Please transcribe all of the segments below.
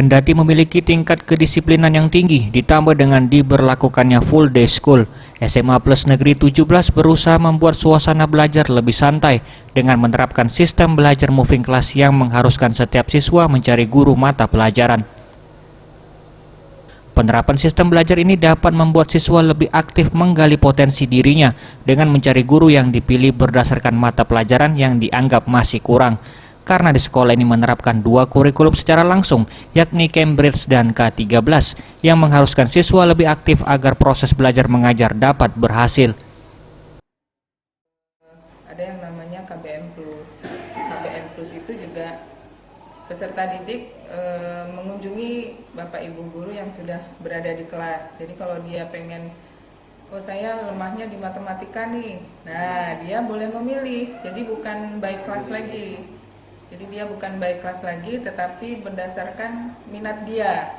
Kendati memiliki tingkat kedisiplinan yang tinggi, ditambah dengan diberlakukannya full day school, SMA Plus Negeri 17 berusaha membuat suasana belajar lebih santai dengan menerapkan sistem belajar moving class yang mengharuskan setiap siswa mencari guru mata pelajaran. Penerapan sistem belajar ini dapat membuat siswa lebih aktif menggali potensi dirinya dengan mencari guru yang dipilih berdasarkan mata pelajaran yang dianggap masih kurang. Karena di sekolah ini menerapkan 2 kurikulum secara langsung, yakni Cambridge dan K13, yang mengharuskan siswa lebih aktif agar proses belajar mengajar dapat berhasil. Ada yang namanya KBM Plus. KBM Plus itu juga peserta didik mengunjungi Bapak Ibu guru yang sudah berada di kelas. Jadi kalau dia pengen, oh saya lemahnya di matematika nih, nah dia boleh memilih. Jadi bukan by kelas lagi. Jadi dia bukan by kelas lagi, tetapi berdasarkan minat dia.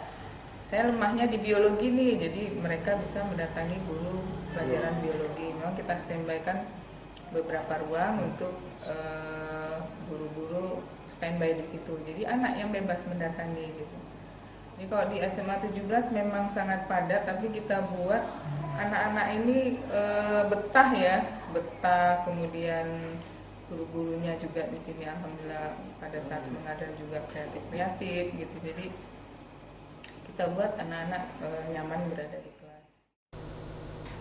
Saya lemahnya di biologi nih, jadi mereka bisa mendatangi guru pelajaran biologi. Memang kita standby-kan beberapa ruang untuk guru-guru standby di situ. Jadi anak yang bebas mendatangi gitu. Jadi kalau di SMA 17 memang sangat padat, tapi kita buat anak-anak ini betah ya, betah. Kemudian guru-gurunya juga di sini alhamdulillah pada saat mengajar juga kreatif gitu. Jadi kita buat anak-anak nyaman berada di kelas.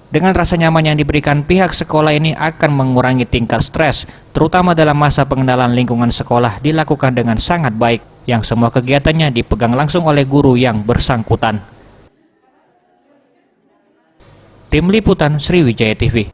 Dengan rasa nyaman yang diberikan, pihak sekolah ini akan mengurangi tingkat stres, terutama dalam masa pengenalan lingkungan sekolah dilakukan dengan sangat baik, yang semua kegiatannya dipegang langsung oleh guru yang bersangkutan. Tim Liputan Sriwijaya TV.